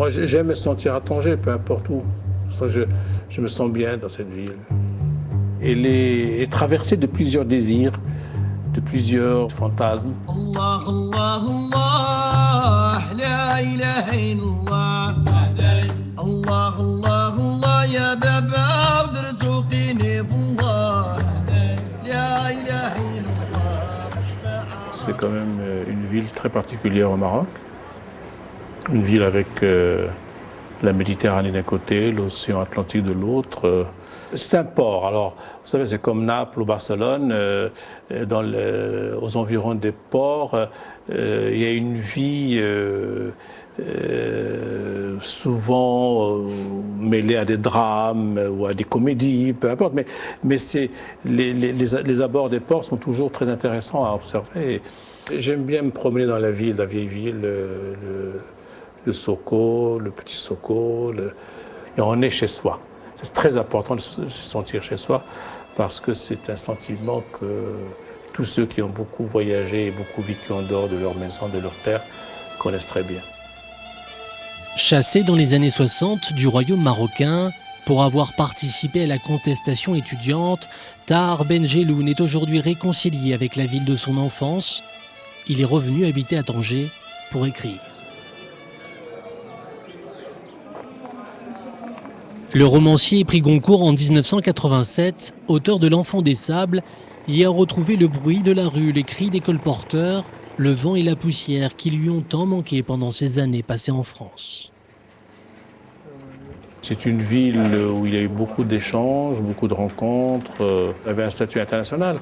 Moi, j'aime me sentir à Tanger, peu importe où. Je me sens bien dans cette ville. Elle est traversée de plusieurs désirs, de plusieurs fantasmes. Allah, Allah, Allah, la ilaha illallah. Allah, Allah, Allah, ya baba, drzuqini billah. La ilaha illallah. C'est quand même une ville très particulière au Maroc. Une ville avec la Méditerranée d'un côté, l'océan Atlantique de l'autre. C'est un port. Alors, vous savez, c'est comme Naples ou Barcelone. Aux environs des ports, il y a une vie souvent mêlée à des drames ou à des comédies, peu importe. Mais les abords des ports sont toujours très intéressants à observer. J'aime bien me promener dans la ville, la vieille ville, le Soko, le petit Soko, et on est chez soi. C'est très important de se sentir chez soi parce que c'est un sentiment que tous ceux qui ont beaucoup voyagé et beaucoup vécu en dehors de leur maison, de leur terre, connaissent très bien. Chassé dans les années 60 du royaume marocain pour avoir participé à la contestation étudiante, Tahar Ben Jelloun est aujourd'hui réconcilié avec la ville de son enfance. Il est revenu habiter à Tanger pour écrire. Le romancier pris Goncourt en 1987, auteur de L'Enfant des Sables, y a retrouvé le bruit de la rue, les cris des colporteurs, le vent et la poussière qui lui ont tant manqué pendant ces années passées en France. C'est une ville où il y a eu beaucoup d'échanges, beaucoup de rencontres. Il y avait un statut international.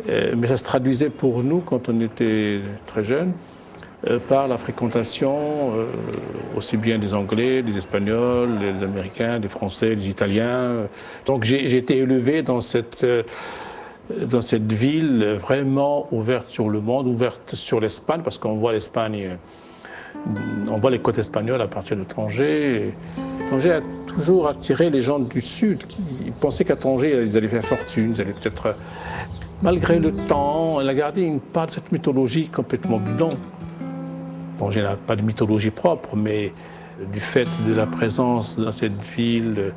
Mais ça se traduisait pour nous, quand on était très jeunes, par la fréquentation aussi bien des Anglais, des Espagnols, des Américains, des Français, des Italiens. Donc j'ai été élevé dans cette ville vraiment ouverte sur le monde, ouverte sur l'Espagne, parce qu'on voit l'Espagne, on voit les côtes espagnoles à partir de Tanger. Tanger a toujours attiré les gens du Sud qui pensaient qu'à Tanger, ils allaient faire fortune, ils allaient peut-être... Malgré le temps, elle a gardé une part de cette mythologie complètement bidon. Tanger n'a pas de mythologie propre, mais du fait de la présence dans cette ville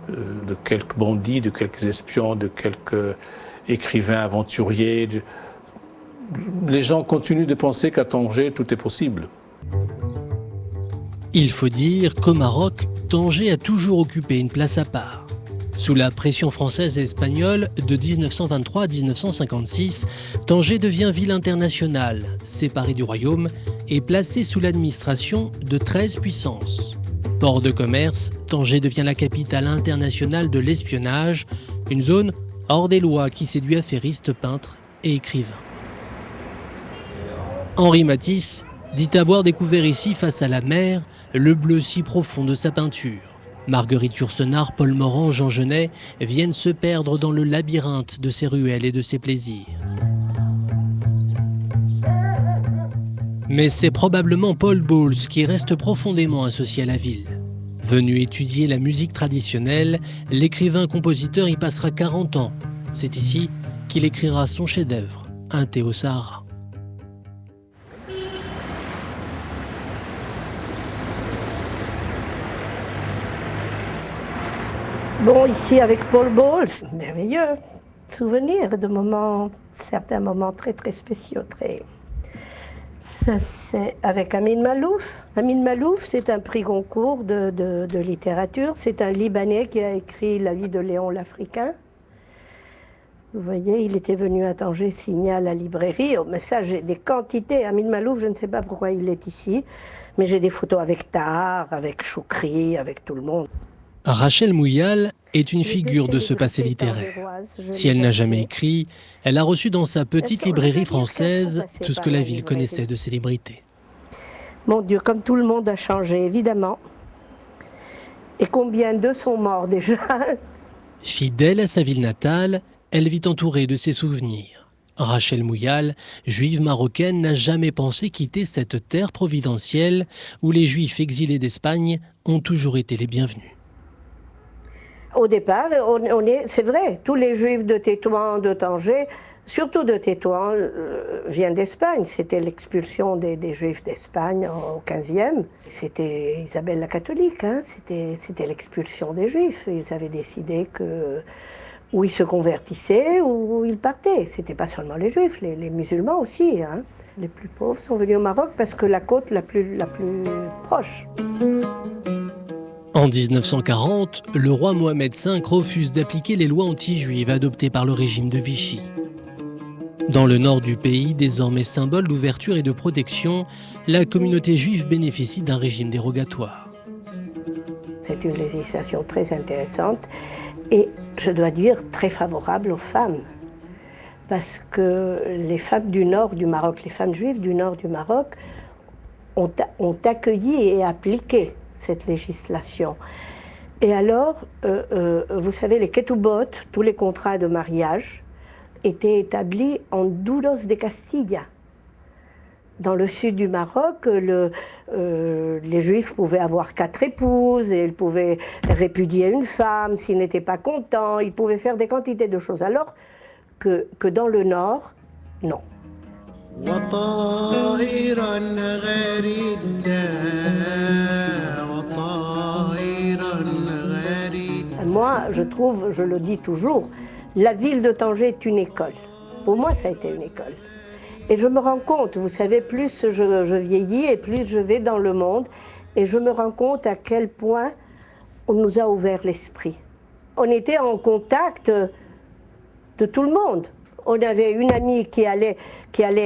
de quelques bandits, de quelques espions, de quelques écrivains aventuriers, les gens continuent de penser qu'à Tanger, tout est possible. Il faut dire qu'au Maroc, Tanger a toujours occupé une place à part. Sous la pression française et espagnole de 1923 à 1956, Tanger devient ville internationale, séparée du royaume et placée sous l'administration de 13 puissances. Port de commerce, Tanger devient la capitale internationale de l'espionnage, une zone hors des lois qui séduit affairistes, peintres et écrivains. Henri Matisse dit avoir découvert ici, face à la mer, le bleu si profond de sa peinture. Marguerite Yourcenar, Paul Morand, Jean Genet viennent se perdre dans le labyrinthe de ses ruelles et de ses plaisirs. Mais c'est probablement Paul Bowles qui reste profondément associé à la ville. Venu étudier la musique traditionnelle, l'écrivain-compositeur y passera 40 ans. C'est ici qu'il écrira son chef-d'œuvre, Un thé au Sahara. Bon, ici avec Paul Bowles, merveilleux. Souvenirs de moments, certains moments très très spéciaux. Ça, c'est avec Amin Malouf. Amin Malouf, c'est un prix Goncourt de littérature. C'est un Libanais qui a écrit La vie de Léon l'Africain. Vous voyez, il était venu à Tanger signer à la librairie. Mais ça, j'ai des quantités. Amin Malouf, je ne sais pas pourquoi il est ici, mais j'ai des photos avec Tahar, avec Choukri, avec tout le monde. Rachel Mouyal est une figure de ce passé littéraire. Si elle n'a jamais écrit, elle a reçu dans sa petite librairie française tout ce que la ville connaissait de célébrités. Mon Dieu, comme tout le monde a changé, évidemment. Et combien d'eux sont morts déjà? Fidèle à sa ville natale, elle vit entourée de ses souvenirs. Rachel Mouyal, juive marocaine, n'a jamais pensé quitter cette terre providentielle où les juifs exilés d'Espagne ont toujours été les bienvenus. Au départ, c'est vrai, tous les juifs de Tétouan, de Tanger, surtout de Tétouan, vient d'Espagne. C'était l'expulsion des Juifs d'Espagne au XVe. C'était Isabelle la catholique, hein. C'était l'expulsion des Juifs. Ils avaient décidé que ou ils se convertissaient ou ils partaient. C'était pas seulement les Juifs, les musulmans aussi, hein. Les plus pauvres sont venus au Maroc parce que la côte la plus proche. En 1940, le roi Mohamed V refuse d'appliquer les lois anti-juives adoptées par le régime de Vichy. Dans le nord du pays, désormais symbole d'ouverture et de protection, la communauté juive bénéficie d'un régime dérogatoire. C'est une législation très intéressante et, je dois dire, très favorable aux femmes. Parce que les femmes du nord du Maroc, les femmes juives du nord du Maroc, ont accueilli et appliqué cette législation. Et alors, vous savez, les ketubot, tous les contrats de mariage, étaient établis en Duros de Castilla. Dans le sud du Maroc, les Juifs pouvaient avoir 4 épouses, et ils pouvaient répudier une femme s'ils n'étaient pas contents, ils pouvaient faire des quantités de choses. Alors que dans le Nord, non. Moi, je trouve, je le dis toujours, la ville de Tanger est une école. Pour moi, ça a été une école. Et je me rends compte, vous savez, plus je vieillis et plus je vais dans le monde, et je me rends compte à quel point on nous a ouvert l'esprit. On était en contact de tout le monde. On avait une amie qui allait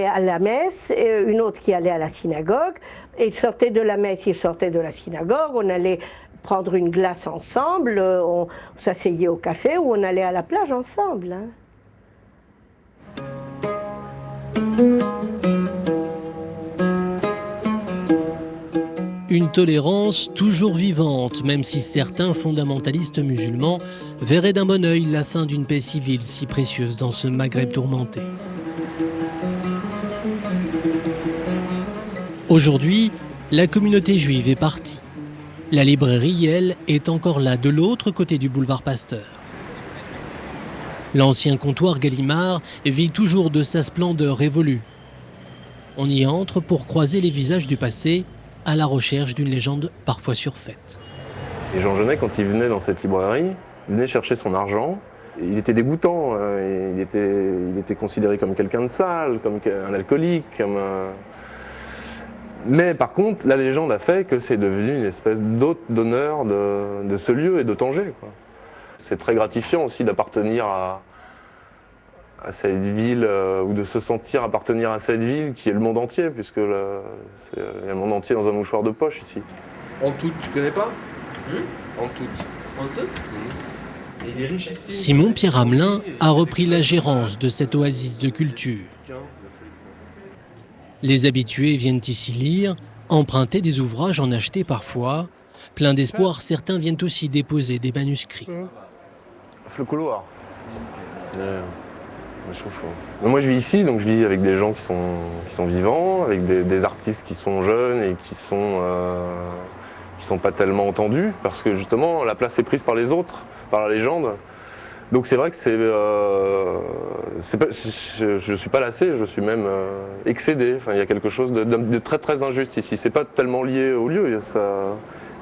à la messe, et une autre qui allait à la synagogue. Et ils sortaient de la messe, ils sortaient de la synagogue. On allait prendre une glace ensemble, on s'asseyait au café ou on allait à la plage ensemble. Hein. Une tolérance toujours vivante, même si certains fondamentalistes musulmans verraient d'un bon œil la fin d'une paix civile si précieuse dans ce Maghreb tourmenté. Aujourd'hui, la communauté juive est partie. La librairie, elle, est encore là, de l'autre côté du boulevard Pasteur. L'ancien comptoir Gallimard vit toujours de sa splendeur évolue. On y entre pour croiser les visages du passé, à la recherche d'une légende parfois surfaite. Et Jean Genet, quand il venait dans cette librairie, il venait chercher son argent. Il était dégoûtant, il était considéré comme quelqu'un de sale, comme un alcoolique. Mais par contre, la légende a fait que c'est devenu une espèce d'hôte d'honneur de ce lieu et de Tanger, quoi. C'est très gratifiant aussi d'appartenir à cette ville, ou de se sentir appartenir à cette ville qui est le monde entier, puisque il y a le monde entier dans un mouchoir de poche ici. En tout, tu connais pas? En tout. En tout? Il est riche ici. Simon Pierre Hamelin a repris la gérance de cette oasis de culture. Les habitués viennent ici lire, emprunter des ouvrages, en acheter parfois. Plein d'espoir, certains viennent aussi déposer des manuscrits. Le couloir. Moi je vis ici, donc je vis avec des gens qui sont vivants, avec des artistes qui sont jeunes et qui sont pas tellement entendus, parce que justement la place est prise par les autres, par la légende. Donc c'est vrai que je ne suis pas lassé, je suis même excédé. Enfin, il y a quelque chose de très très injuste ici. C'est pas tellement lié au lieu. Il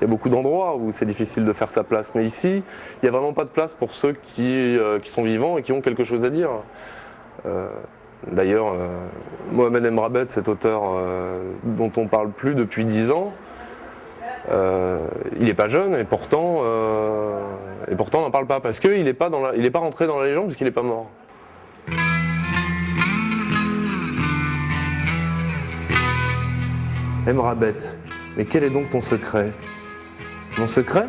y a beaucoup d'endroits où c'est difficile de faire sa place. Mais ici, il n'y a vraiment pas de place pour ceux qui sont vivants et qui ont quelque chose à dire. D'ailleurs, Mohamed Emrabet, cet auteur dont on ne parle plus depuis 10 ans, il n'est pas jeune et pourtant on n'en parle pas parce qu'il n'est pas rentré dans la légende puisqu'il n'est pas mort. Emrabet, mais quel est donc ton secret? Mon secret?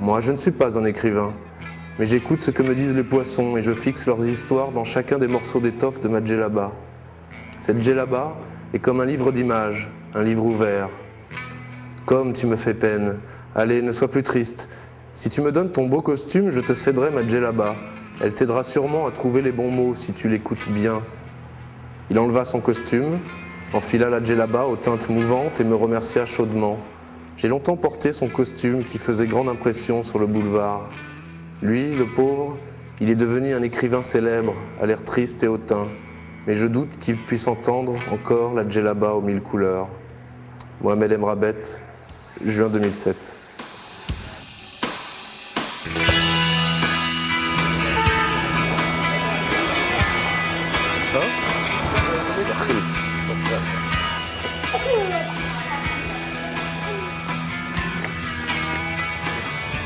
Moi, je ne suis pas un écrivain, mais j'écoute ce que me disent les poissons et je fixe leurs histoires dans chacun des morceaux d'étoffe de ma djellaba. Cette djellaba est comme un livre d'images, un livre ouvert. Comme tu me fais peine, allez, ne sois plus triste. Si tu me donnes ton beau costume, je te céderai ma djellaba. Elle t'aidera sûrement à trouver les bons mots si tu l'écoutes bien. Il enleva son costume, enfila la djellaba aux teintes mouvantes et me remercia chaudement. J'ai longtemps porté son costume qui faisait grande impression sur le boulevard. Lui, le pauvre, Il est devenu un écrivain célèbre, à l'air triste et hautain, mais je doute qu'il puisse entendre encore la djellaba aux 1000 couleurs. Mohamed Emrabet, juin 2007.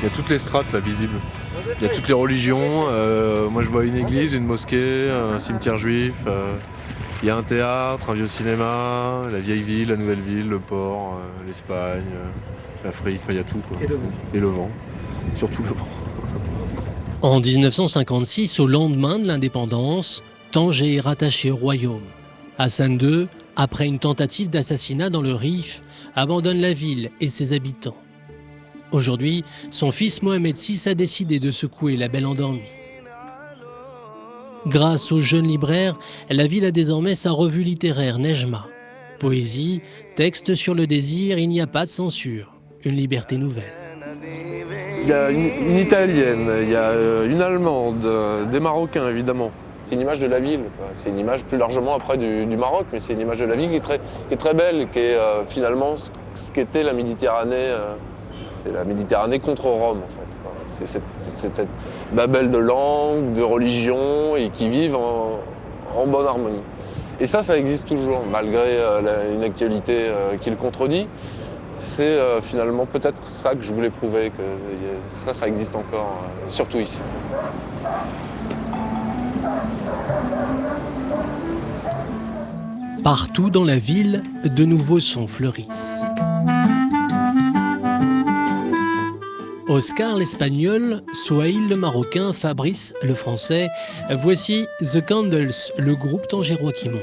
Il y a toutes les strates là visibles. Il y a toutes les religions. Moi je vois une église, une mosquée, un cimetière juif. Il y a un théâtre, un vieux cinéma, la vieille ville, la nouvelle ville, le port, l'Espagne, l'Afrique. Enfin il y a tout quoi. Et le vent. Surtout le vent. En 1956, au lendemain de l'indépendance, Tanger est rattaché au royaume. Hassan II, après une tentative d'assassinat dans le Rif, abandonne la ville et ses habitants. Aujourd'hui, son fils Mohamed VI a décidé de secouer la belle endormie. Grâce au jeune libraire, la ville a désormais sa revue littéraire Nejma. Poésie, texte sur le désir, il n'y a pas de censure. Une liberté nouvelle. Il y a une italienne, il y a une allemande, des Marocains évidemment. C'est une image de la ville, c'est une image plus largement après du Maroc, mais c'est une image de la ville qui est très belle, qui est finalement ce qu'était la Méditerranée. C'est la Méditerranée contre Rome en fait. C'est cette babel de langues, de religions et qui vivent en bonne harmonie. Et ça existe toujours, malgré une actualité qui le contredit. C'est finalement peut-être ça que je voulais prouver, que ça existe encore, surtout ici. Partout dans la ville, de nouveaux sons fleurissent. Oscar l'espagnol, Souhaïl le marocain, Fabrice le français, voici The Candles, le groupe tangérois qui monte.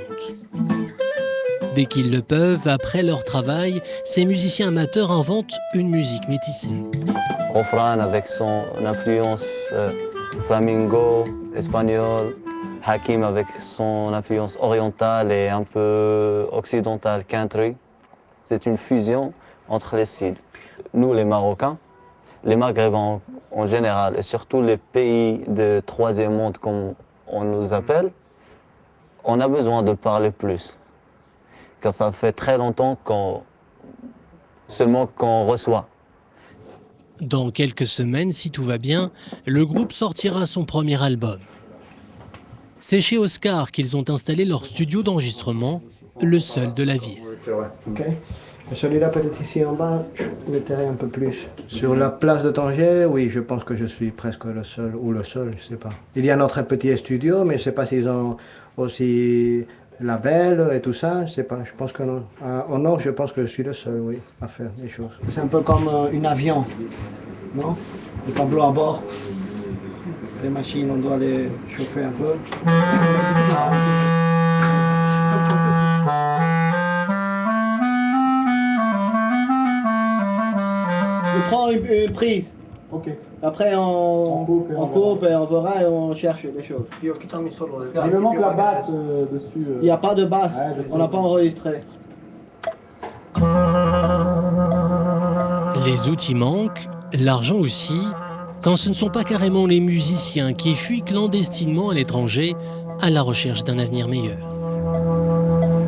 Dès qu'ils le peuvent, après leur travail, ces musiciens amateurs inventent une musique métissée. Refrain avec son influence flamingo, espagnol, Hakim avec son influence orientale et un peu occidentale, country. C'est une fusion entre les styles. Nous, les Marocains, les Maghrébins en général, et surtout les pays de troisième monde, comme on nous appelle, on a besoin de parler plus. Car ça fait très longtemps qu'on reçoit. Dans quelques semaines, si tout va bien, le groupe sortira son premier album. C'est chez Oscar qu'ils ont installé leur studio d'enregistrement, le seul de la ville. Okay. Celui-là, peut-être ici en bas, je mettrai un peu plus. Sur la place de Tanger, oui, je pense que je suis presque le seul, ou le seul, je ne sais pas. Il y a notre petit studio, mais je ne sais pas s'ils ont aussi label et tout ça, je sais pas, je pense que non. Au nord, je pense que je suis le seul, oui, à faire des choses. C'est un peu comme un avion, non? Le tableau à bord. Les machines, on doit les chauffer un peu. Je prends une prise. Ok. Après, on coupe et on verra et on cherche des choses. Il me manque la basse dessus. Il n'y a pas de basse, ouais, on n'a pas enregistré. Les outils manquent, l'argent aussi, quand ce ne sont pas carrément les musiciens qui fuient clandestinement à l'étranger à la recherche d'un avenir meilleur.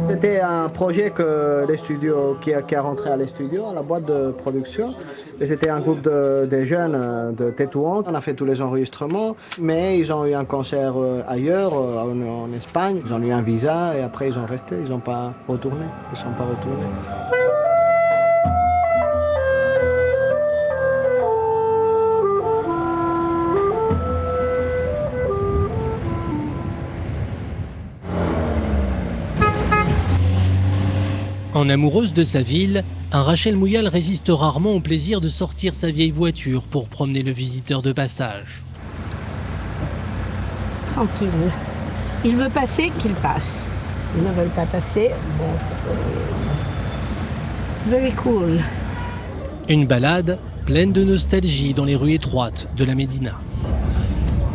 C'était un projet que les studios, qui a rentré à les studios, à la boîte de production. Et c'était un groupe de jeunes de Tétouan. On a fait tous les enregistrements, mais ils ont eu un concert ailleurs, en Espagne. Ils ont eu un visa et après ils ont resté, ils n'ont pas retourné. Ils sont pas retournés. En amoureuse de sa ville, Rachel Mouyal résiste rarement au plaisir de sortir sa vieille voiture pour promener le visiteur de passage. Tranquille. Il veut passer, qu'il passe. Ils ne veulent pas passer, bon. Very cool. Une balade pleine de nostalgie dans les rues étroites de la Médina.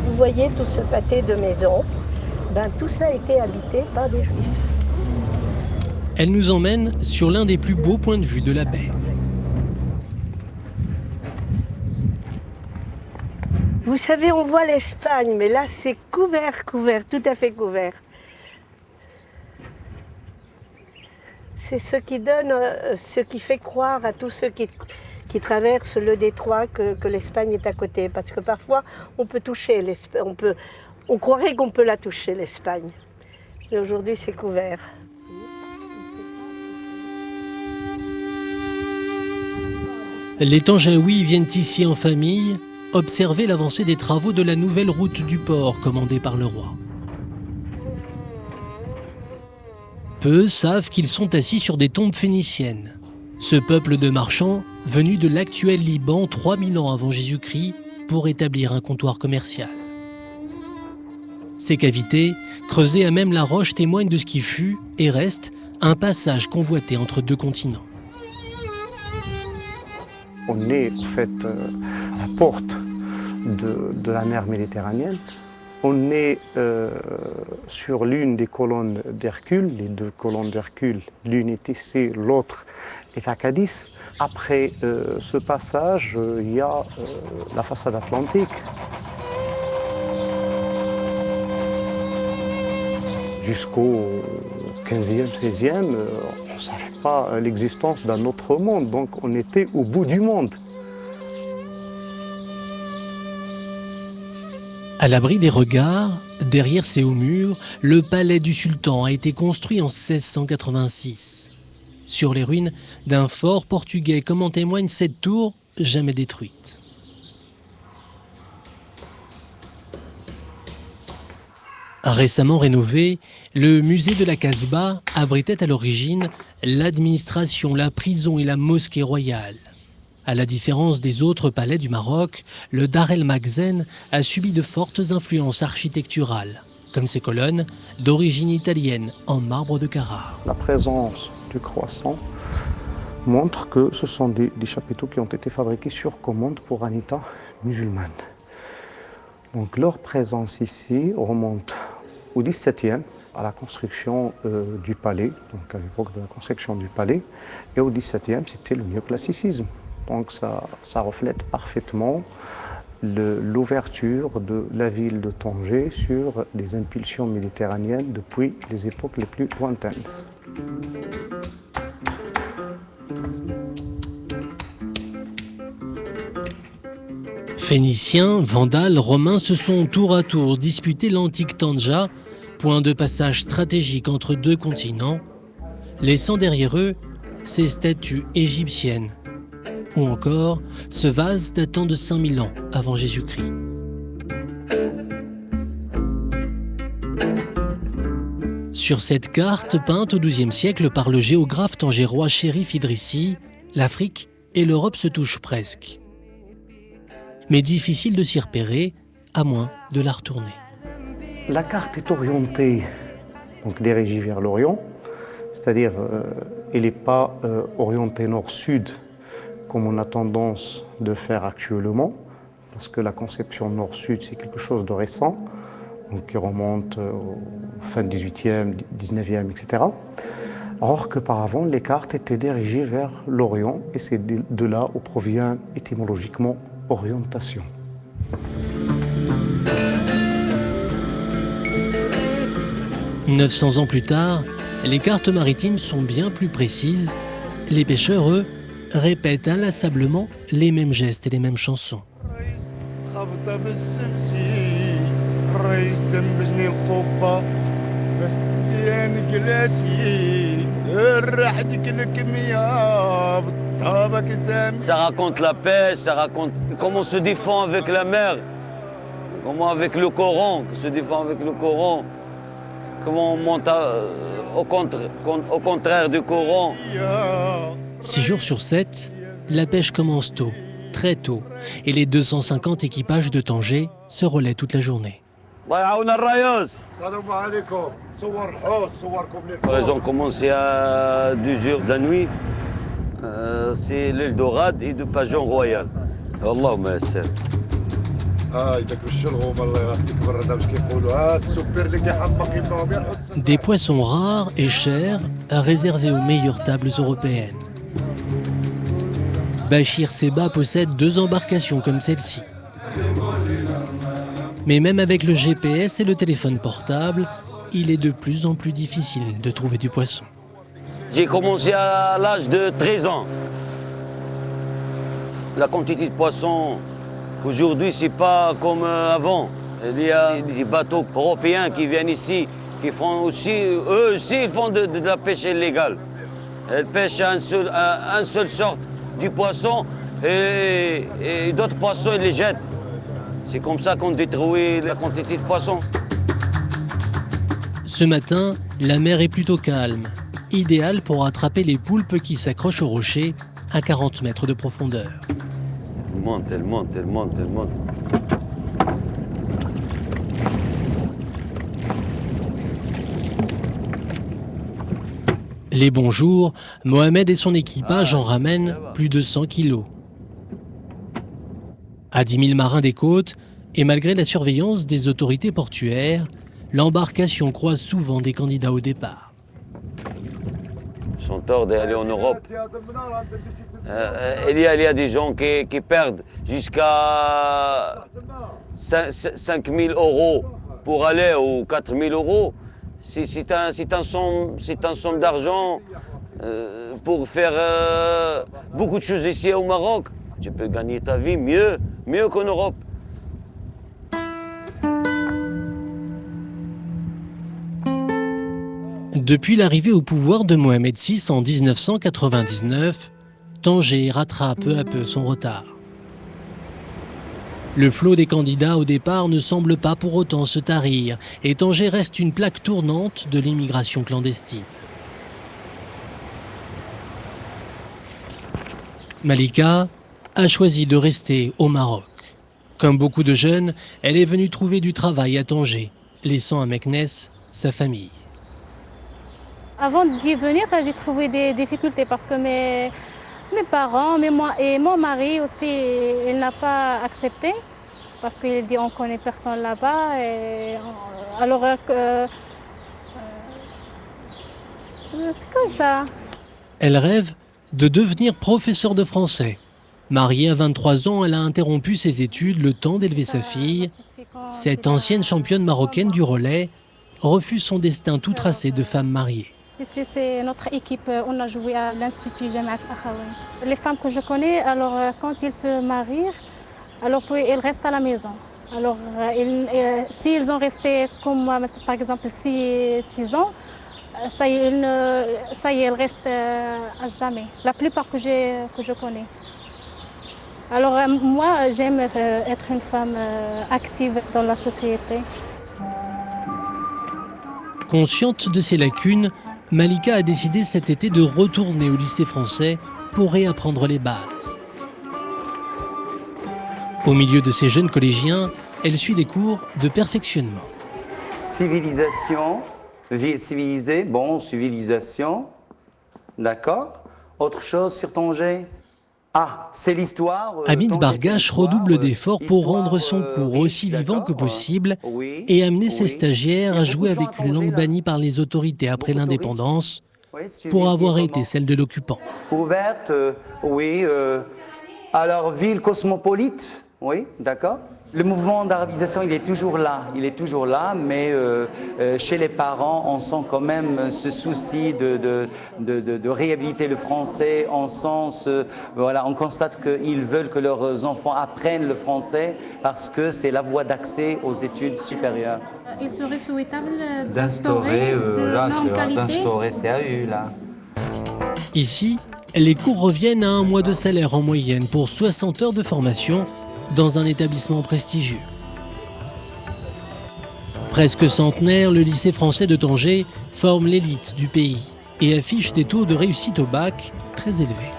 Vous voyez tout ce pâté de maisons, tout ça a été habité par des Juifs. Elle nous emmène sur l'un des plus beaux points de vue de la baie. Vous savez, on voit l'Espagne, mais là c'est couvert, tout à fait couvert. C'est ce qui donne, ce qui fait croire à tous ceux qui traversent le détroit que l'Espagne est à côté. Parce que parfois, on peut toucher l'Espagne, on croirait qu'on peut la toucher, l'Espagne. Mais aujourd'hui, c'est couvert. Les Tanjaouis viennent ici en famille observer l'avancée des travaux de la nouvelle route du port commandée par le roi. Peu savent qu'ils sont assis sur des tombes phéniciennes. Ce peuple de marchands, venu de l'actuel Liban 3000 ans avant Jésus-Christ, pour établir un comptoir commercial. Ces cavités, creusées à même la roche, témoignent de ce qui fut, et reste, un passage convoité entre deux continents. On est en fait à la porte de la mer Méditerranéenne. On est sur l'une des colonnes d'Hercule, les deux colonnes d'Hercule, l'une est ici, l'autre est à Cadix. Après ce passage, il y a la façade atlantique. Jusqu'au 15e, 16e, on ne savait pas l'existence d'un autre monde, donc on était au bout du monde. À l'abri des regards, derrière ces hauts murs, le palais du sultan a été construit en 1686. Sur les ruines d'un fort portugais, comme en témoigne cette tour jamais détruite. Récemment rénové, le musée de la Casbah abritait à l'origine l'administration, la prison et la mosquée royale. À la différence des autres palais du Maroc, le Dar el Makhzen a subi de fortes influences architecturales, comme ses colonnes d'origine italienne en marbre de Carrare. La présence du croissant montre que ce sont des chapiteaux qui ont été fabriqués sur commande pour un État musulman. Donc leur présence ici remonte au XVIIe, à la construction du palais, donc à l'époque de la construction du palais, et au XVIIe, c'était le néoclassicisme. Donc ça reflète parfaitement l'ouverture de la ville de Tanger sur les impulsions méditerranéennes depuis les époques les plus lointaines. Phéniciens, Vandales, Romains se sont tour à tour disputés l'antique Tandja, point de passage stratégique entre deux continents, laissant derrière eux ces statues égyptiennes, ou encore ce vase datant de 5000 ans avant Jésus-Christ. Sur cette carte peinte au XIIe siècle par le géographe tangérois Chérif Idrissi, l'Afrique et l'Europe se touchent presque. Mais difficile de s'y repérer, à moins de la retourner. La carte est orientée, donc dirigée vers l'Orient, c'est-à-dire elle n'est pas orientée nord-sud, comme on a tendance de faire actuellement, parce que la conception nord-sud, c'est quelque chose de récent, donc qui remonte au fin 18e, 19e, etc. Alors qu'auparavant, les cartes étaient dirigées vers l'Orient, et c'est de là où provient étymologiquement orientation. « 900 ans plus tard, les cartes maritimes sont bien plus précises. Les pêcheurs, eux, répètent inlassablement les mêmes gestes et les mêmes chansons. Ça raconte la paix, ça raconte comment on se défend avec la mer, comment avec le Coran, on se défend avec le Coran, comment on monte au contraire du Coran. 6 jours sur 7, la pêche commence tôt, très tôt, et les 250 équipages de Tanger se relaient toute la journée. Ils ont commencé à 2h de la nuit. C'est l'île d'Orad et de Pajon Royal. Allahumma yassir. Des poissons rares et chers réservés aux meilleures tables européennes. Bachir Seba possède 2 embarcations comme celle-ci. Mais même avec le GPS et le téléphone portable, il est de plus en plus difficile de trouver du poisson. J'ai commencé à l'âge de 13 ans. La quantité de poissons aujourd'hui, c'est pas comme avant. Il y a des bateaux européens qui viennent ici, qui font aussi, eux aussi, ils font de la pêche illégale. Ils pêchent un seul sorte du poisson et d'autres poissons, ils les jettent. C'est comme ça qu'on détruit la quantité de poissons. Ce matin, la mer est plutôt calme, idéale pour attraper les poulpes qui s'accrochent aux rochers à 40 mètres de profondeur. Elle monte. Les bons jours, Mohamed et son équipage en ramènent plus de 100 kilos. À 10 000 marins des côtes, et malgré la surveillance des autorités portuaires, l'embarcation croise souvent des candidats au départ. Ils sont tort d'aller en Europe. Il y a des gens qui perdent jusqu'à 5 000 € pour aller ou 4 000 €. C'est un somme d'argent pour faire beaucoup de choses ici au Maroc. Tu peux gagner ta vie mieux qu'en Europe. Depuis l'arrivée au pouvoir de Mohamed VI en 1999, Tanger rattrape peu à peu son retard. Le flot des candidats au départ ne semble pas pour autant se tarir et Tanger reste une plaque tournante de l'immigration clandestine. Malika a choisi de rester au Maroc. Comme beaucoup de jeunes, elle est venue trouver du travail à Tanger, laissant à Meknes sa famille. Avant d'y venir, j'ai trouvé des difficultés parce que mes parents, et mon mari aussi, il n'a pas accepté parce qu'il dit on ne connaît personne là-bas. Alors, c'est comme ça. Elle rêve de devenir professeure de français. Mariée à 23 ans, elle a interrompu ses études le temps d'élever sa fille. Cette ancienne championne marocaine du relais refuse son destin tout tracé de femme mariée. Ici, c'est notre équipe. On a joué à l'Institut Jamiat Akhawen. Les femmes que je connais, alors quand ils se marient, alors ils restent à la maison. Alors, s'ils ont resté comme moi, par exemple, 6 ans, ça y est, ils restent à jamais. La plupart que je connais. Alors, moi, j'aime être une femme active dans la société. Consciente de ses lacunes, Malika a décidé cet été de retourner au lycée français pour réapprendre les bases. Au milieu de ces jeunes collégiens, elle suit des cours de perfectionnement. Civilisation, ville civilisée, bon, civilisation, d'accord. Autre chose sur Tanger? Ah, c'est l'histoire. Hamid Bargache redouble d'efforts pour rendre son cours aussi vivant que possible et amener ses stagiaires à jouer avec une langue bannie par les autorités après l'indépendance pour avoir été celle de l'occupant. Ouverte, oui. Alors, ville cosmopolite, oui, d'accord. Le mouvement d'arabisation, il est toujours là, mais chez les parents, on sent quand même ce souci de réhabiliter le français. On constate qu'ils veulent que leurs enfants apprennent le français parce que c'est la voie d'accès aux études supérieures. Il serait souhaitable d'instaurer CAU, là. Ici, les cours reviennent à 1 mois de salaire en moyenne pour 60 heures de formation dans un établissement prestigieux. Presque centenaire, le lycée français de Tanger forme l'élite du pays et affiche des taux de réussite au bac très élevés.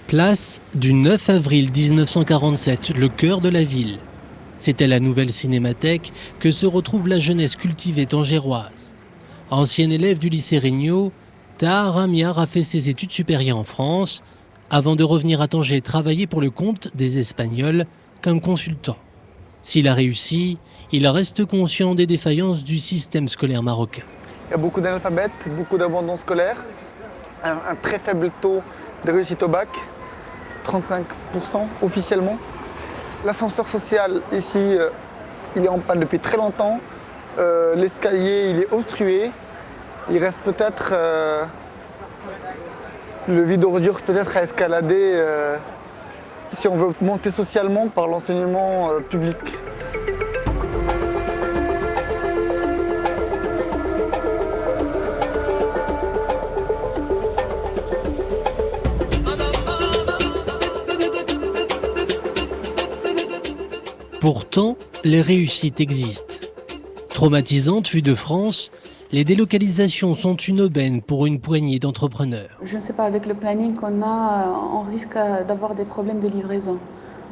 Place du 9 avril 1947, le cœur de la ville. C'est à la nouvelle cinémathèque que se retrouve la jeunesse cultivée tangéroise. Ancienne élève du lycée Regnault, Tahar Amiar a fait ses études supérieures en France avant de revenir à Tanger travailler pour le compte des Espagnols comme consultant. S'il a réussi, il reste conscient des défaillances du système scolaire marocain. Il y a beaucoup d'analphabètes, beaucoup d'abandon scolaire. un très faible taux de réussite au bac, 35% officiellement. L'ascenseur social ici, il est en panne depuis très longtemps. L'escalier, il est obstrué. Il reste peut-être le vide ordure peut-être à escalader si on veut monter socialement par l'enseignement public. Pourtant, les réussites existent. Traumatisantes vues de France, les délocalisations sont une aubaine pour une poignée d'entrepreneurs. Je ne sais pas, avec le planning qu'on a, on risque d'avoir des problèmes de livraison.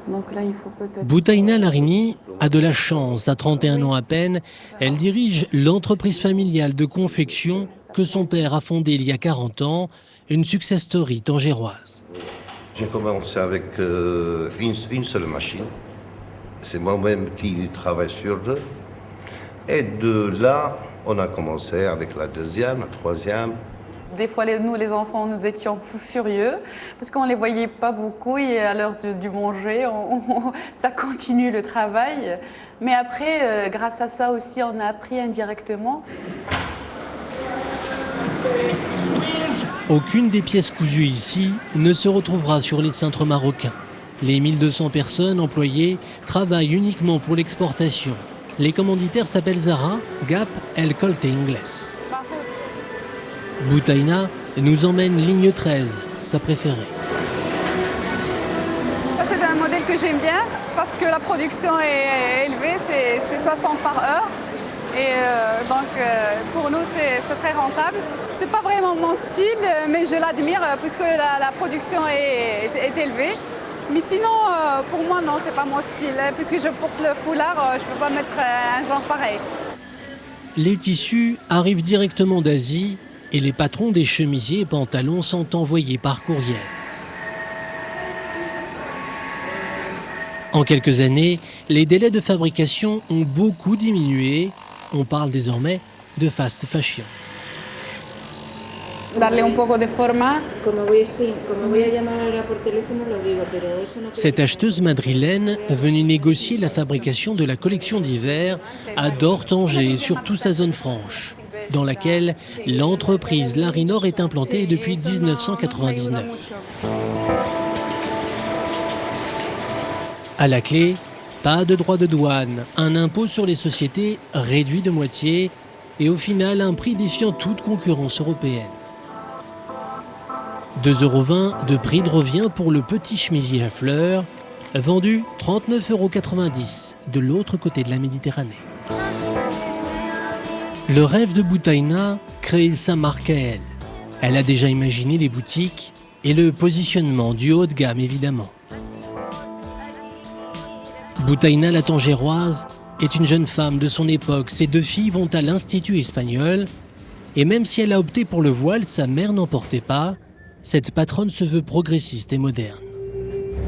Donc là, il faut peut-être... Boutaina Larini a de la chance. À 31 ans à peine, elle dirige l'entreprise familiale de confection que son père a fondée il y a 40 ans, une success story tangéroise. J'ai commencé avec une seule machine. C'est moi-même qui travaille sur eux. Et de là, on a commencé avec la deuxième, la troisième. Des fois, nous, les enfants, nous étions furieux parce qu'on ne les voyait pas beaucoup et à l'heure du manger, ça continue le travail. Mais après, grâce à ça aussi, on a appris indirectement. Aucune des pièces cousues ici ne se retrouvera sur les cintres marocains. Les 1200 personnes employées travaillent uniquement pour l'exportation. Les commanditaires s'appellent Zara, Gap, El Corte Inglés. Boutaina nous emmène ligne 13, sa préférée. Ça, c'est un modèle que j'aime bien parce que la production est élevée, c'est 60 par heure. Et donc, pour nous, c'est très rentable. C'est pas vraiment mon style, mais je l'admire puisque la production est élevée. Mais sinon, pour moi, non, c'est pas mon style. Puisque je porte le foulard, je peux pas mettre un genre pareil. Les tissus arrivent directement d'Asie et les patrons des chemisiers et pantalons sont envoyés par courriel. En quelques années, les délais de fabrication ont beaucoup diminué. On parle désormais de fast fashion. Darle un poco de forma. Cette acheteuse madrilène, venue négocier la fabrication de la collection d'hiver, adore Tanger et surtout sa zone franche, dans laquelle l'entreprise Larinor est implantée depuis 1999. À la clé, pas de droit de douane, un impôt sur les sociétés réduit de moitié et au final un prix défiant toute concurrence européenne. 2,20 € de prix de revient pour le petit chemisier à fleurs, vendu 39,90 € de l'autre côté de la Méditerranée. Le rêve de Boutaina, créer sa marque à elle. Elle a déjà imaginé les boutiques et le positionnement du haut de gamme évidemment. Boutaina la Tangéroise est une jeune femme de son époque. Ses 2 filles vont à l'Institut espagnol et même si elle a opté pour le voile, sa mère n'en portait pas. Cette patronne se veut progressiste et moderne.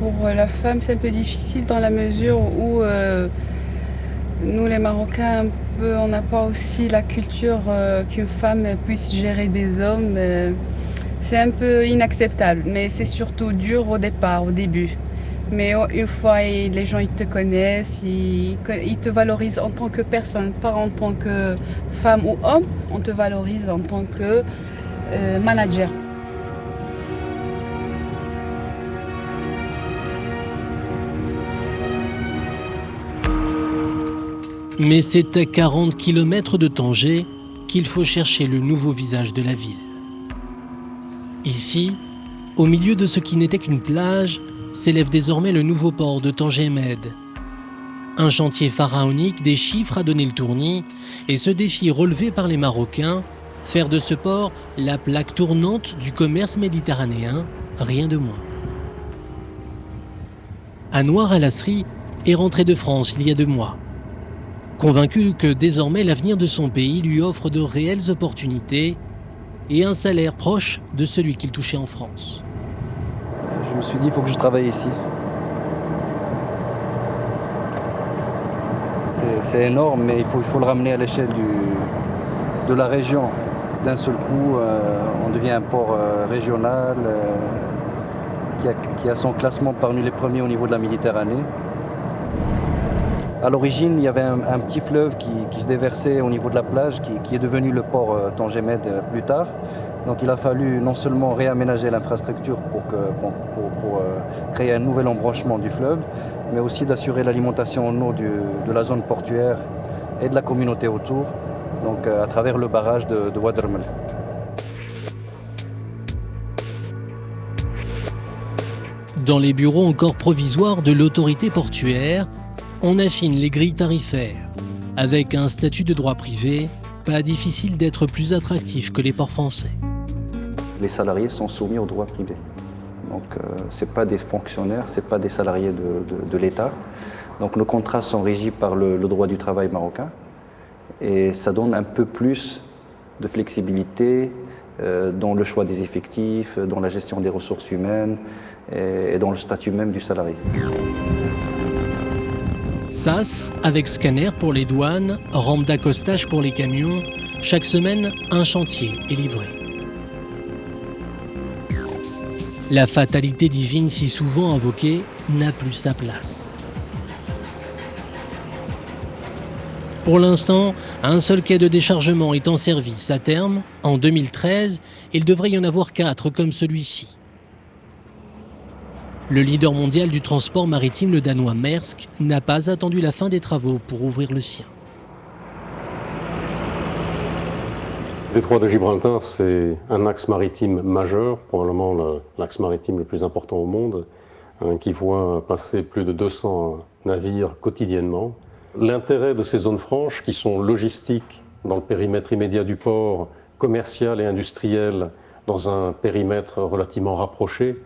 Pour la femme, c'est un peu difficile dans la mesure où nous, les Marocains, on n'a pas aussi la culture qu'une femme puisse gérer des hommes. C'est un peu inacceptable, mais c'est surtout dur au départ, au début. Mais une fois les gens ils te connaissent, ils te valorisent en tant que personne, pas en tant que femme ou homme. On te valorise en tant que manager. Mais c'est à 40 km de Tanger qu'il faut chercher le nouveau visage de la ville. Ici, au milieu de ce qui n'était qu'une plage, s'élève désormais le nouveau port de Tanger-Med. Un chantier pharaonique, des chiffres à donner le tournis, et ce défi relevé par les Marocains, faire de ce port la plaque tournante du commerce méditerranéen, rien de moins. Anouar Al-Asri est rentré de France il y a 2 mois. Convaincu que désormais l'avenir de son pays lui offre de réelles opportunités et un salaire proche de celui qu'il touchait en France. Je me suis dit, il faut que je travaille ici. C'est énorme, mais il faut le ramener à l'échelle de la région. d'un seul coup, on devient un port régional qui a son classement parmi les premiers au niveau de la Méditerranée. À l'origine, il y avait un petit fleuve qui se déversait au niveau de la plage, qui est devenu le port Tanger Med plus tard. Donc il a fallu non seulement réaménager l'infrastructure pour créer un nouvel embranchement du fleuve, mais aussi d'assurer l'alimentation en eau de la zone portuaire et de la communauté autour, donc à travers le barrage de Wadermel. Dans les bureaux encore provisoires de l'autorité portuaire, on affine les grilles tarifaires. Avec un statut de droit privé, pas difficile d'être plus attractif que les ports français. Les salariés sont soumis au droit privé. Donc ce n'est pas des fonctionnaires, ce n'est pas des salariés de l'État. Donc nos contrats sont régis par le droit du travail marocain et ça donne un peu plus de flexibilité dans le choix des effectifs, dans la gestion des ressources humaines et dans le statut même du salarié. SAS, avec scanner pour les douanes, rampe d'accostage pour les camions, chaque semaine, un chantier est livré. La fatalité divine si souvent invoquée n'a plus sa place. Pour l'instant, un seul quai de déchargement est en service. À terme, en 2013, il devrait y en avoir 4 comme celui-ci. Le leader mondial du transport maritime, le danois Maersk, n'a pas attendu la fin des travaux pour ouvrir le sien. Le détroit de Gibraltar, c'est un axe maritime majeur, probablement l'axe maritime le plus important au monde, qui voit passer plus de 200 navires quotidiennement. L'intérêt de ces zones franches, qui sont logistiques dans le périmètre immédiat du port, commercial et industriel dans un périmètre relativement rapproché,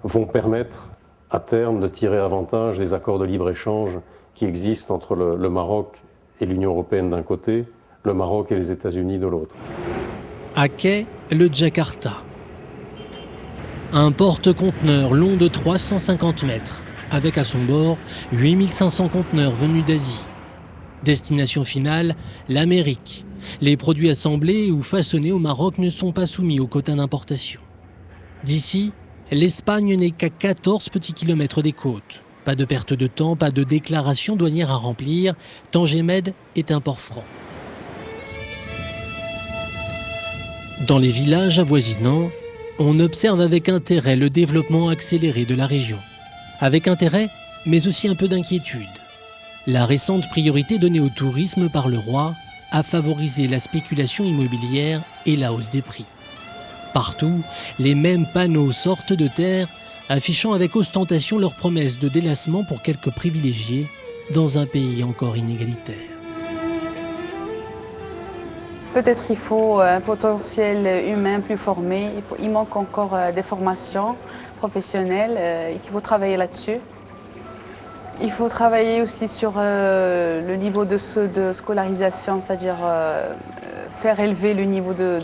vont permettre à terme de tirer avantage des accords de libre-échange qui existent entre le Maroc et l'Union européenne d'un côté, le Maroc et les États-Unis de l'autre. À quai, le Jakarta. Un porte-conteneurs long de 350 mètres, avec à son bord 8500 conteneurs venus d'Asie. Destination finale, l'Amérique. Les produits assemblés ou façonnés au Maroc ne sont pas soumis aux quotas d'importation. D'ici, l'Espagne n'est qu'à 14 petits kilomètres des côtes. Pas de perte de temps, pas de déclaration douanière à remplir. Tanger Med est un port franc. Dans les villages avoisinants, on observe avec intérêt le développement accéléré de la région. Avec intérêt, mais aussi un peu d'inquiétude. La récente priorité donnée au tourisme par le roi a favorisé la spéculation immobilière et la hausse des prix. Partout, les mêmes panneaux sortent de terre, affichant avec ostentation leurs promesses de délassement pour quelques privilégiés dans un pays encore inégalitaire. Peut-être qu'il faut un potentiel humain plus formé, il manque encore des formations professionnelles et qu'il faut travailler là-dessus. Il faut travailler aussi sur le niveau de scolarisation, c'est-à-dire faire élever le niveau de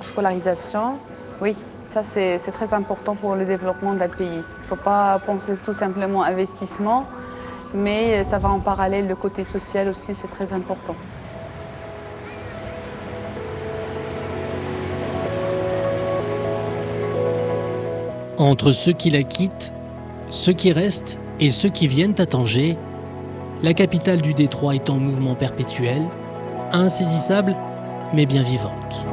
scolarisation. Oui, ça c'est très important pour le développement d'un pays. Il ne faut pas penser tout simplement investissement, mais ça va en parallèle, le côté social aussi, c'est très important. Entre ceux qui la quittent, ceux qui restent et ceux qui viennent à Tanger, la capitale du détroit est en mouvement perpétuel, insaisissable mais bien vivante.